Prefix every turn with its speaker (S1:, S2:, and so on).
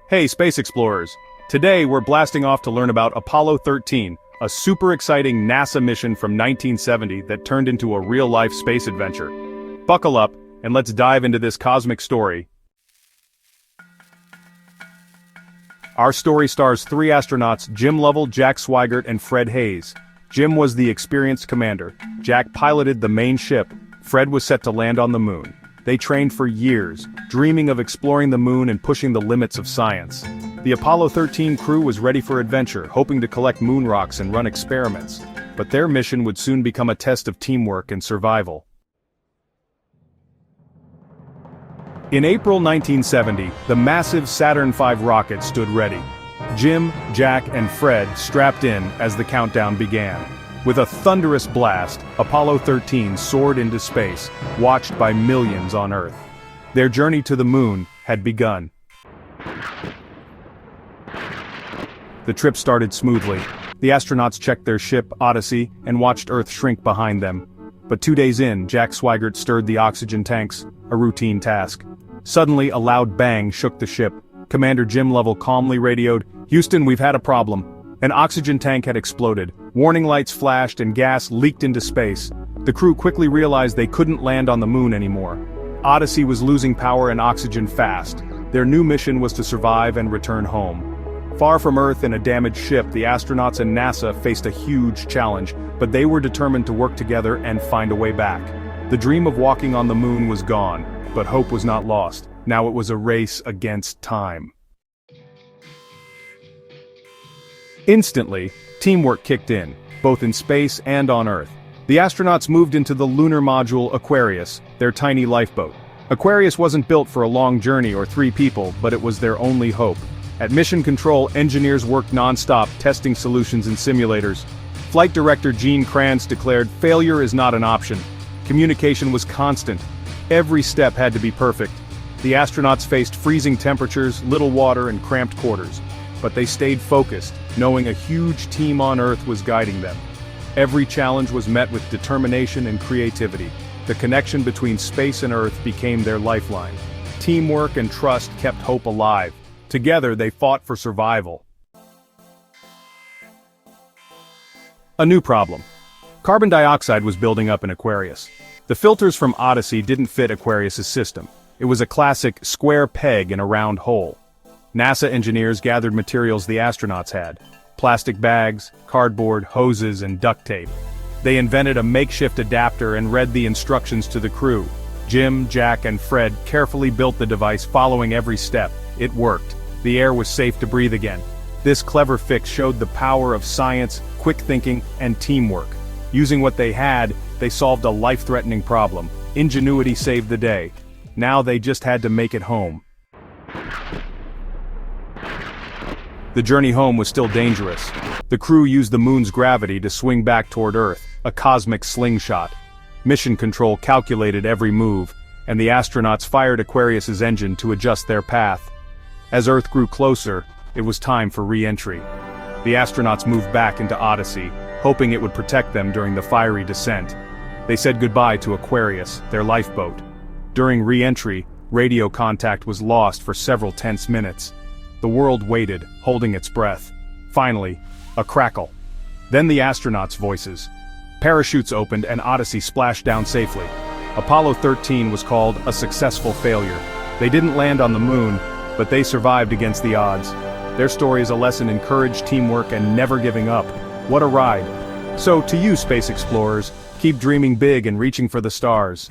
S1: Hey, space explorers! Today we're blasting off to learn about Apollo 13, a super exciting NASA mission from 1970 that turned into a real-life space adventure. Buckle up, and let's dive into this cosmic story. Our story stars three astronauts: Jim Lovell, Jack Swigert, and Fred Haise. Jim was the experienced commander. Jack piloted the main ship. Fred was set to land on the moon. They trained for years, dreaming of exploring the moon and pushing the limits of science. The Apollo 13 crew was ready for adventure, hoping to collect moon rocks and run experiments. But their mission would soon become a test of teamwork and survival. In April 1970, the massive Saturn V rocket stood ready. Jim, Jack, and Fred strapped in as the countdown began. With a thunderous blast, Apollo 13 soared into space, watched by millions on Earth. Their journey to the moon had begun. The trip started smoothly. The astronauts checked their ship, Odyssey, and watched Earth shrink behind them. But 2 days in, Jack Swigert stirred the oxygen tanks, a routine task. Suddenly, a loud bang shook the ship. Commander Jim Lovell calmly radioed, "Houston, we've had a problem." An oxygen tank had exploded. Warning lights flashed and gas leaked into space. The crew quickly realized they couldn't land on the moon anymore. Odyssey was losing power and oxygen fast. Their new mission was to survive and return home. Far from Earth in a damaged ship, the astronauts and NASA faced a huge challenge, but they were determined to work together and find a way back. The dream of walking on the moon was gone, but hope was not lost. Now it was a race against time. Instantly, teamwork kicked in, both in space and on Earth. The astronauts moved into the lunar module Aquarius, their tiny lifeboat. Aquarius wasn't built for a long journey or 3 people, but it was their only hope. At Mission Control, engineers worked non-stop, testing solutions in simulators. Flight Director Gene Kranz declared, "Failure is not an option." Communication was constant. Every step had to be perfect. The astronauts faced freezing temperatures, little water, and cramped quarters. But they stayed focused, knowing a huge team on Earth was guiding them. Every challenge was met with determination and creativity. The connection between space and Earth became their lifeline. Teamwork and trust kept hope alive. Together they fought for survival. A new problem. Carbon dioxide was building up in Aquarius. The filters from Odyssey didn't fit Aquarius's system. It was a classic square peg in a round hole. NASA engineers gathered materials the astronauts had: plastic bags, cardboard, hoses, and duct tape. They invented a makeshift adapter and read the instructions to the crew. Jim, Jack, and Fred carefully built the device, following every step. It worked. The air was safe to breathe again. This clever fix showed the power of science, quick thinking, and teamwork. Using what they had, they solved a life-threatening problem. Ingenuity saved the day. Now they just had to make it home. The journey home was still dangerous. The crew used the moon's gravity to swing back toward Earth, a cosmic slingshot. Mission Control calculated every move, and the astronauts fired Aquarius's engine to adjust their path. As Earth grew closer, it was time for re-entry. The astronauts moved back into Odyssey, hoping it would protect them during the fiery descent. They said goodbye to Aquarius, their lifeboat. During re-entry, radio contact was lost for several tense minutes. The world waited, holding its breath. Finally, a crackle. Then the astronauts' voices. Parachutes opened and Odyssey splashed down safely. Apollo 13 was called a successful failure. They didn't land on the moon, but they survived against the odds. Their story is a lesson in courage, teamwork, and never giving up. What a ride. So to you, space explorers, keep dreaming big and reaching for the stars.